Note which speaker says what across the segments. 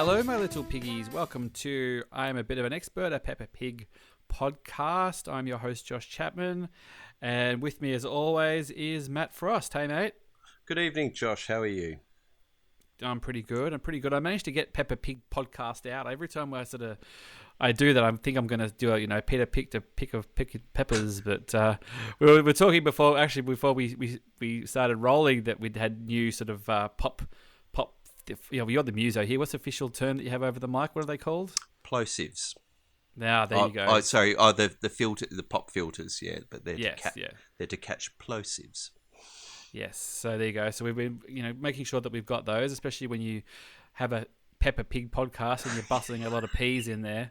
Speaker 1: Hello, my little piggies. Welcome to I Am a Bit of an Expert, a Peppa Pig podcast. I'm your host, Josh Chapman, and with me, as always, is Matt Frost. Hey, mate.
Speaker 2: Good evening, Josh. How are you?
Speaker 1: I'm pretty good. I managed to get Peppa Pig podcast out. Every time I do that, I think I'm going to do a Peter picked a pick of peppers. But we were talking before we started rolling that we'd had new sort of pop. You know, we got the muso here. What's the official term that you have over the mic? What are they called?
Speaker 2: Plosives.
Speaker 1: Now there you go.
Speaker 2: The pop filters. Yeah, but they're to catch plosives.
Speaker 1: Yes, so there you go. So we've been, making sure that we've got those, especially when you have a Peppa Pig podcast and you're bustling a lot of peas in there.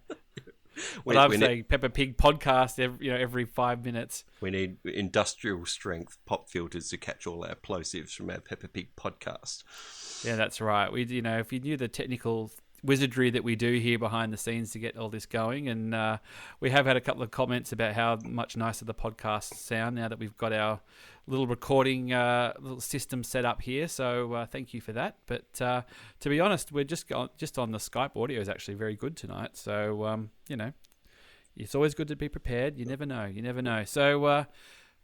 Speaker 1: I'm saying Peppa Pig podcast every 5 minutes.
Speaker 2: We need industrial strength pop filters to catch all our plosives from our Peppa Pig podcast.
Speaker 1: Yeah, that's right. If you knew the technical wizardry that we do here behind the scenes to get all this going, and we have had a couple of comments about how much nicer the podcasts sound now that we've got our little recording little system set up here. So thank you for that. But to be honest, we're just on the Skype audio is actually very good tonight. So it's always good to be prepared. You never know. So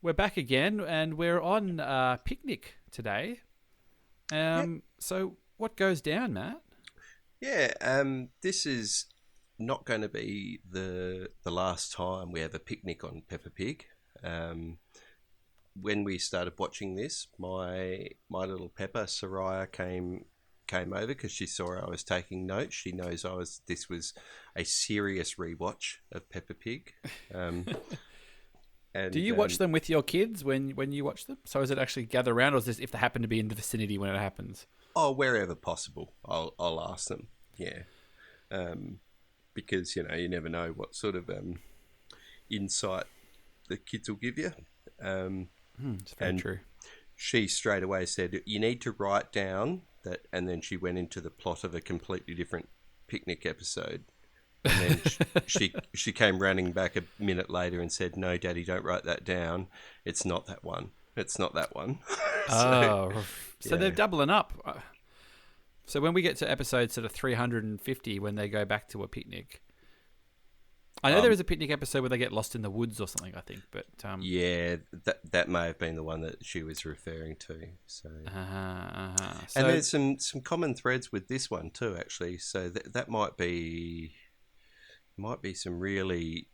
Speaker 1: we're back again, and we're on picnic today. So what goes down, Matt?
Speaker 2: Yeah, this is not going to be the last time we have a picnic on Peppa Pig. When we started watching this, my little Peppa, Soraya, came over because she saw I was taking notes. She knows this was a serious rewatch of Peppa Pig. And
Speaker 1: do you watch them with your kids when you watch them? So is it actually gather around, or is this if they happen to be in the vicinity when it happens?
Speaker 2: Oh, wherever possible, I'll ask them. Yeah, because you never know what sort of insight the kids will give you.
Speaker 1: It's very true.
Speaker 2: She straight away said, "You need to write down that," and then she went into the plot of a completely different picnic episode. And then she came running back a minute later and said, "No, Daddy, don't write that down. It's not that one. It's not that one."
Speaker 1: So they're doubling up. So when we get to episode sort of 350, when they go back to a picnic, I know there is a picnic episode where they get lost in the woods or something, I think. But
Speaker 2: yeah, that may have been the one that she was referring to. So,
Speaker 1: So
Speaker 2: and there's some common threads with this one too, actually. So that might be some really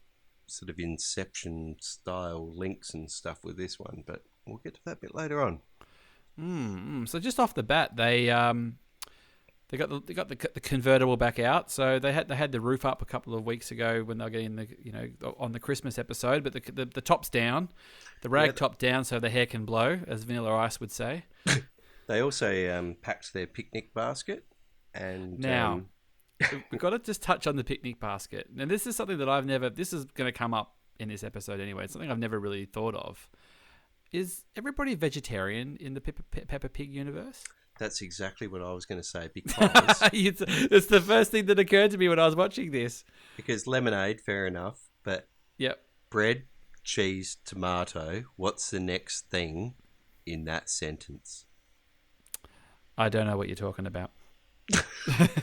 Speaker 2: sort of Inception style links and stuff with this one, but we'll get to that a bit later on.
Speaker 1: So just off the bat, they got the convertible back out. So they had the roof up a couple of weeks ago when they were getting on the Christmas episode, but the top's down, the rag top down, so the hair can blow, as Vanilla Ice would say.
Speaker 2: They also packed their picnic basket, and
Speaker 1: now. We've got to just touch on the picnic basket. And this is something that this is going to come up in this episode anyway. It's something I've never really thought of. Is everybody vegetarian in the Peppa Pig universe?
Speaker 2: That's exactly what I was going to say, because
Speaker 1: it's the first thing that occurred to me when I was watching this.
Speaker 2: Because lemonade, fair enough, but
Speaker 1: yep.
Speaker 2: Bread, cheese, tomato, what's the next thing in that sentence? I
Speaker 1: don't know what you're talking about.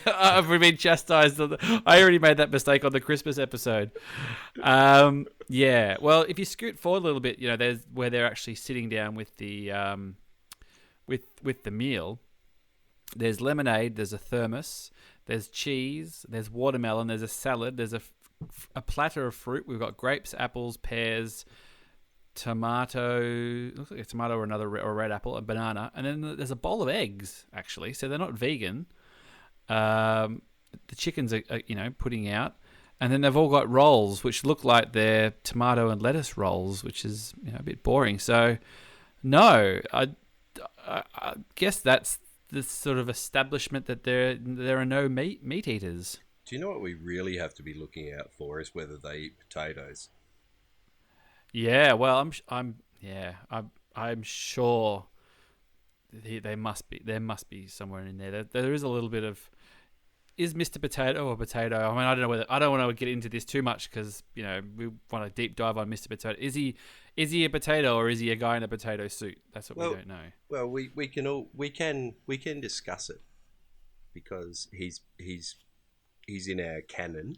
Speaker 1: I've been chastised. I already made that mistake on the Christmas episode. Yeah. Well, if you scoot forward a little bit, there's where they're actually sitting down with the with the meal. There's lemonade. There's a thermos. There's cheese. There's watermelon. There's a salad. There's a platter of fruit. We've got grapes, apples, pears, tomato. Looks like a tomato or a red apple, a banana, and then there's a bowl of eggs. Actually, so they're not vegan. The chickens are putting out, and then they've all got rolls which look like they're tomato and lettuce rolls, which is a bit boring. So no, I guess that's the sort of establishment that there are no meat eaters.
Speaker 2: Do you know what we really have to be looking out for is whether they eat potatoes?
Speaker 1: Yeah, well, I'm sure there must be somewhere in there. There is a little bit of, is Mr. Potato a potato? I mean, I don't want to get into this too much because we want to deep dive on Mr. Potato. Is he a potato or is he a guy in a potato suit? That's what we don't know.
Speaker 2: Well, we can discuss it because he's he's in our canon.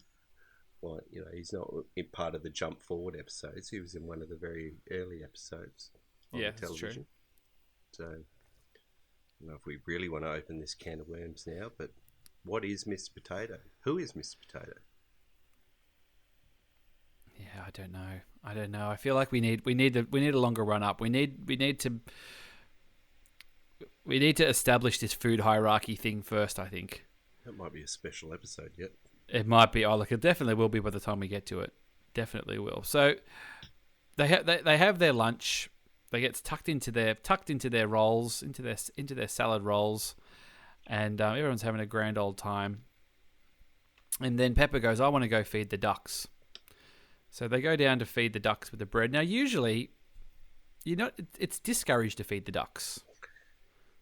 Speaker 2: Like, he's not in part of the Jump Forward episodes. He was in one of the very early episodes on the television. So, I don't know if we really want to open this can of worms now, but what is Mr. Potato? Who is Mr. Potato?
Speaker 1: Yeah, I don't know. I feel like we need a longer run up. We need to establish this food hierarchy thing first, I think.
Speaker 2: That might be a special episode yet.
Speaker 1: It might be. Oh, look, it definitely will be by the time we get to it. Definitely will. So they have their lunch. They get tucked into their rolls, into their salad rolls, and everyone's having a grand old time. And then Peppa goes, "I want to go feed the ducks." So they go down to feed the ducks with the bread. Now, usually, it's discouraged to feed the ducks.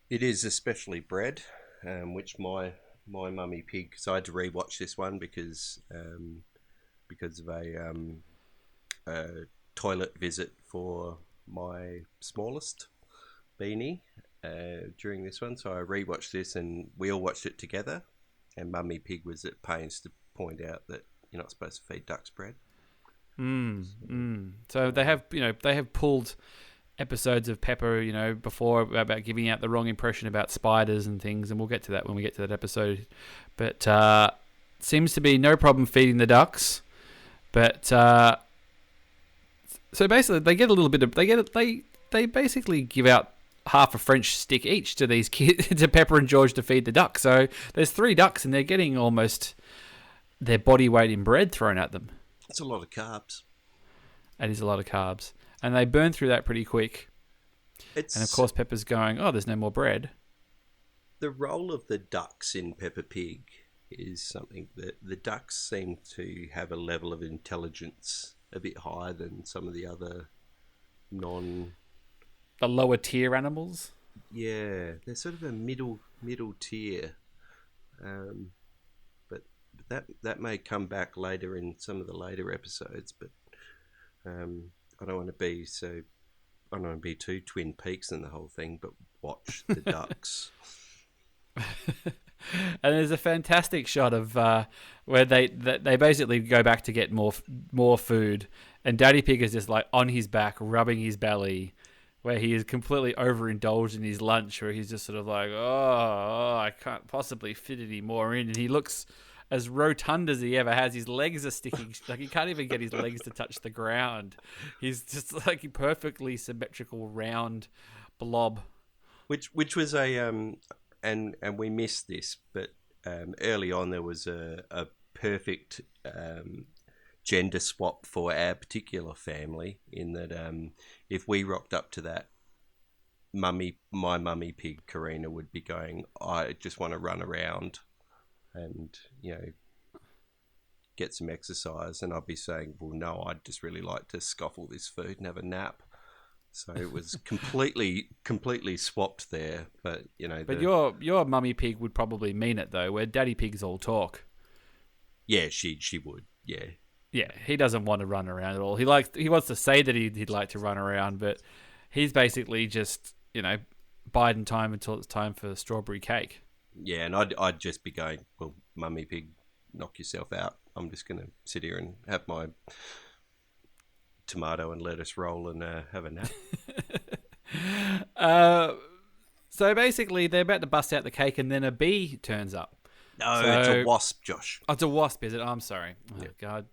Speaker 2: It is, especially bread, which my mummy pig. So I had to rewatch this one because of a toilet visit for my smallest Beanie during this one. So I rewatched this, and we all watched it together. And Mummy Pig was at pains to point out that you're not supposed to feed ducks bread.
Speaker 1: So they have pulled episodes of Peppa, before about giving out the wrong impression about spiders and things, and we'll get to that when we get to that episode. But seems to be no problem feeding the ducks. But so basically, they get a little bit of they basically give out half a French stick each to these kids, to Peppa and George, to feed the ducks. So there's 3 ducks, and they're getting almost their body weight in bread thrown at them.
Speaker 2: It's a lot of carbs.
Speaker 1: It is a lot of carbs. And they burn through that pretty quick. And of course, Peppa's going, "Oh, there's no more bread."
Speaker 2: The role of the ducks in Peppa Pig is something that the ducks seem to have a level of intelligence a bit higher than some of the other
Speaker 1: the lower tier animals.
Speaker 2: Yeah, they're sort of a middle tier, but that may come back later in some of the later episodes. But I don't want to be too Twin Peaks in the whole thing. But watch the ducks.
Speaker 1: And there's a fantastic shot of where they basically go back to get more food, and Daddy Pig is just like on his back, rubbing his belly, where he is completely overindulged in his lunch, where he's just sort of like, oh, I can't possibly fit any more in, and he looks as rotund as he ever has. His legs are sticking, like he can't even get his legs to touch the ground. He's just like a perfectly symmetrical round blob.
Speaker 2: Which was a and we missed this, but early on there was a perfect gender swap for our particular family, in that if we rocked up to that, my mummy pig Karina would be going, "I just want to run around and get some exercise," and I'd be saying, "Well, no, I'd just really like to scoffle this food and have a nap." So it was completely swapped there. But
Speaker 1: But your mummy pig would probably mean it though, where Daddy Pig's all talk.
Speaker 2: Yeah, she would. Yeah.
Speaker 1: Yeah, he doesn't want to run around at all. He wants to say that he'd like to run around, but he's basically just biding time until it's time for strawberry cake.
Speaker 2: Yeah, and I'd just be going, "Well, Mummy Pig, knock yourself out. I'm just going to sit here and have my tomato and lettuce roll and have a nap."
Speaker 1: So basically, they're about to bust out the cake, and then a bee turns up.
Speaker 2: No, it's a wasp, Josh.
Speaker 1: Oh, it's a wasp, is it? I'm sorry. Oh,
Speaker 2: yeah.
Speaker 1: God,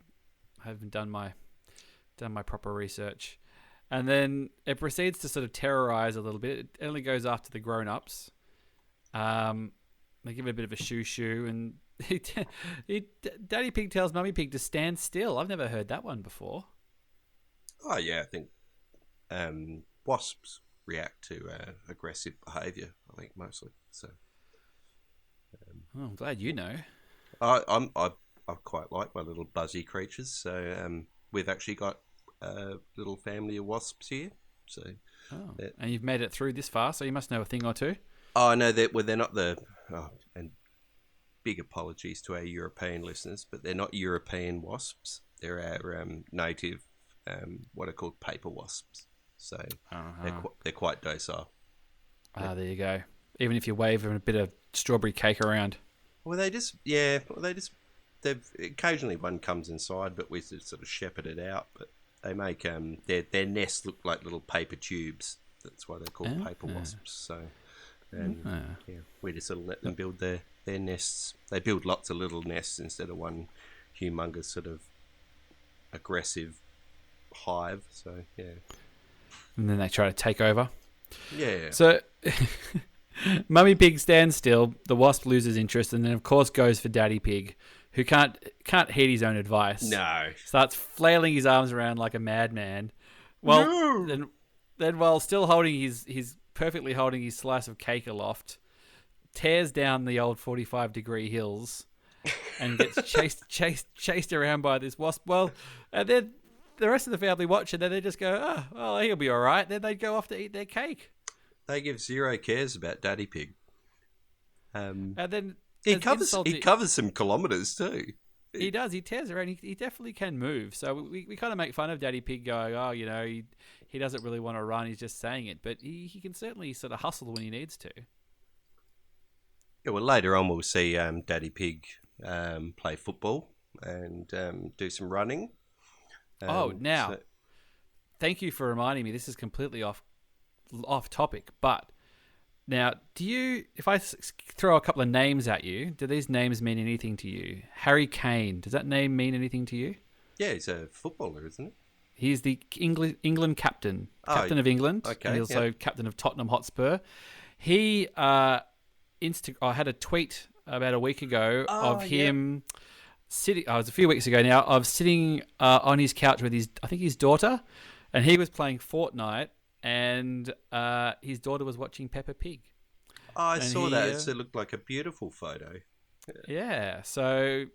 Speaker 1: I haven't done my proper research. And then it proceeds to sort of terrorize a little bit. It only goes after the grown-ups. They give it a bit of a shoo-shoo, and Daddy Pig tells Mummy Pig to stand still. I've never heard that one before.
Speaker 2: Oh, yeah, I think wasps react to aggressive behaviour, I think, mostly. So,
Speaker 1: I'm glad you know.
Speaker 2: I quite like my little buzzy creatures. So we've actually got a little family of wasps here. So,
Speaker 1: and you've made it through this far, so you must know a thing or two.
Speaker 2: Oh, no, they're not the... Oh, and big apologies to our European listeners, but they're not European wasps. They're our native, what are called paper wasps. So they're quite docile.
Speaker 1: There you go. Even if you wave a bit of strawberry cake around.
Speaker 2: Well, they just they've occasionally one comes inside, but we sort of shepherd it out. But they make their nests look like little paper tubes. That's why they're called paper wasps. So, yeah, we just sort of let them build their nests. They build lots of little nests instead of one humongous sort of aggressive hive. So yeah,
Speaker 1: and then they try to take over.
Speaker 2: Yeah.
Speaker 1: So, Mummy Pig stands still. The wasp loses interest, and then of course goes for Daddy Pig, who can't heed his own advice.
Speaker 2: No.
Speaker 1: Starts flailing his arms around like a madman. Well, then while still holding his perfectly holding his slice of cake aloft, tears down the old 45-degree hills, and gets chased around by this wasp. Well, and then the rest of the family watch, and then they just go, "Oh, well, he'll be all right." Then they go off to eat their cake.
Speaker 2: They give zero cares about Daddy Pig.
Speaker 1: And then
Speaker 2: he covers some kilometres too.
Speaker 1: He does. He tears around. He definitely can move. So we kind of make fun of Daddy Pig going, oh, you know, he doesn't really want to run. He's just saying it. But he can certainly sort of hustle when he needs to.
Speaker 2: Yeah, well, later on we'll see Daddy Pig play football and do some running.
Speaker 1: Thank you for reminding me. This is completely off topic, but now, if I throw a couple of names at you, do these names mean anything to you? Harry Kane, does that name mean anything to you?
Speaker 2: Yeah, he's a footballer, isn't he?
Speaker 1: He's the England captain of England. Okay, and he's also captain of Tottenham Hotspur. He I had a tweet about a week ago of him sitting. It was a few weeks ago now, of sitting on his couch with his daughter, and he was playing Fortnite. And his daughter was watching Peppa Pig.
Speaker 2: Oh, I saw that. It looked like a beautiful photo.
Speaker 1: Yeah. So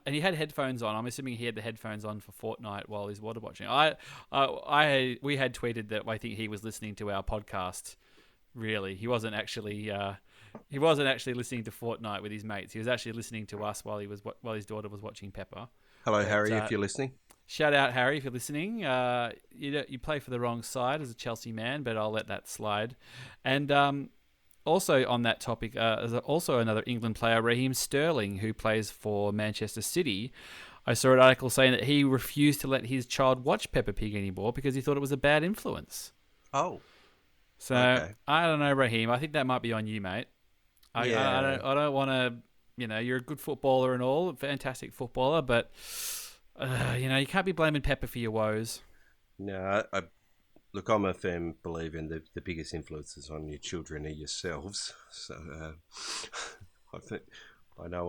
Speaker 1: he had headphones on. I'm assuming he had the headphones on for Fortnite while he's water watching. We had tweeted that I think he was listening to our podcast. Really, he wasn't actually listening to Fortnite with his mates. He was actually listening to us while his daughter was watching Peppa.
Speaker 2: Hello, Harry, if you're listening.
Speaker 1: Shout out, Harry, if you're listening. You play for the wrong side as a Chelsea man, but I'll let that slide. And also on that topic, there's also another England player, Raheem Sterling, who plays for Manchester City. I saw an article saying that he refused to let his child watch Peppa Pig anymore because he thought it was a bad influence.
Speaker 2: Oh.
Speaker 1: So, okay. I don't know, Raheem. I think that might be on you, mate. I don't want to... you're a good footballer and all, a fantastic footballer, but... you can't be blaming Peppa for your woes. No,
Speaker 2: I'm a firm believer in the biggest influences on your children are yourselves. So I know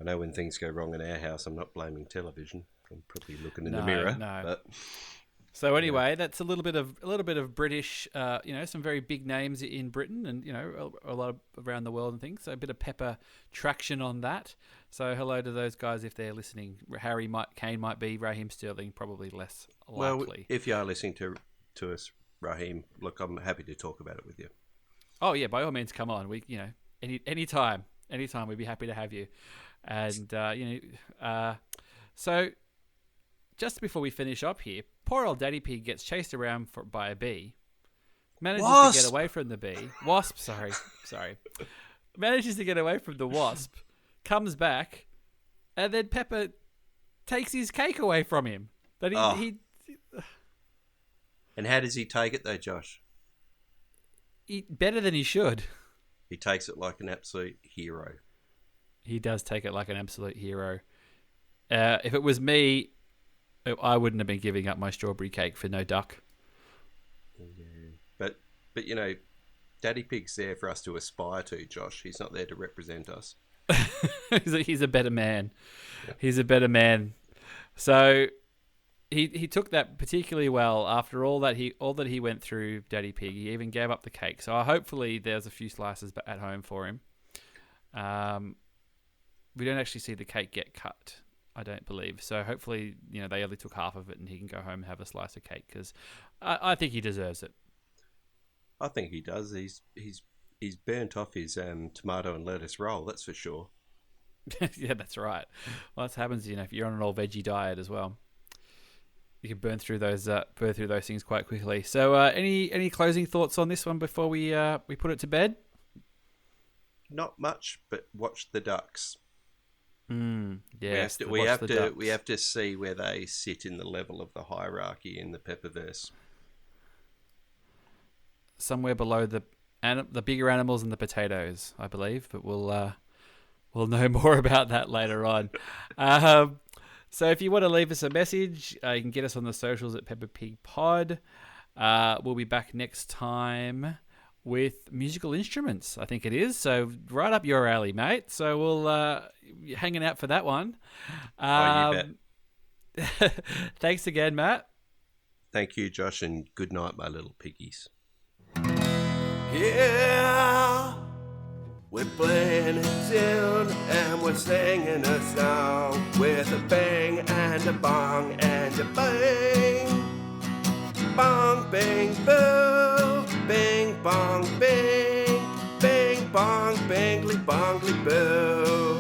Speaker 2: when things go wrong in our house, I'm not blaming television. I'm probably looking in the mirror. No. But,
Speaker 1: so anyway, that's a little bit of British, some very big names in Britain and, a lot of around the world and things. So a bit of Peppa traction on that. So hello to those guys if they're listening. Kane might be, Raheem Sterling probably less likely.
Speaker 2: Well, if you are listening to us, Raheem, look, I'm happy to talk about it with you.
Speaker 1: Oh yeah, by all means, come on. We, anytime we'd be happy to have you. And so just before we finish up here, poor old Daddy Pig gets chased around by a bee. Manages to get away from the bee. Wasp, sorry. Manages to get away from the wasp. Comes back, and then Peppa takes his cake away from him. But he
Speaker 2: And how does he take it though, Josh?
Speaker 1: Better than he should.
Speaker 2: He takes it like an absolute hero.
Speaker 1: He does take it like an absolute hero. If it was me, I wouldn't have been giving up my strawberry cake for no duck.
Speaker 2: Yeah. But Daddy Pig's there for us to aspire to, Josh. He's not there to represent us.
Speaker 1: He's a better man. Yeah. He's a better man. So he took that particularly well after all that he went through, Daddy Pig. He even gave up the cake. So hopefully there's a few slices at home for him. We don't actually see the cake get cut, I don't believe. So hopefully, they only took half of it and he can go home and have a slice of cake because I think he deserves it.
Speaker 2: I think he does. He's burnt off his tomato and lettuce roll, that's for sure.
Speaker 1: Yeah, that's right. Well, that happens, if you're on an all veggie diet as well. You can burn through those things quite quickly. So, any closing thoughts on this one before we put it to bed?
Speaker 2: Not much, but watch the ducks.
Speaker 1: Yes,
Speaker 2: we
Speaker 1: watch
Speaker 2: have
Speaker 1: the
Speaker 2: to
Speaker 1: ducks.
Speaker 2: we have to see where they sit in the level of the hierarchy in the Peppaverse.
Speaker 1: Somewhere below the bigger animals and the potatoes, I believe. But we'll know more about that later on. So if you want to leave us a message, you can get us on the socials at Peppa Pig Pod. We'll be back next time with musical instruments, I think it is. So right up your alley, mate. So we'll hanging out for that one.
Speaker 2: You bet.
Speaker 1: Thanks again, Matt.
Speaker 2: Thank you, Josh, and good night, my little piggies.
Speaker 3: Yeah, we're playing a tune and we're singing a song with a bang and a bong and a bang. Bong, bang, boo, bing, bong, bing, bing, bong, bangly, bongly, boo.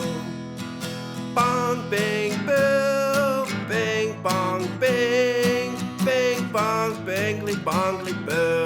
Speaker 3: Bong, bing, boo, bing, bong, bing, bing, bong, bangly, bongly, boo.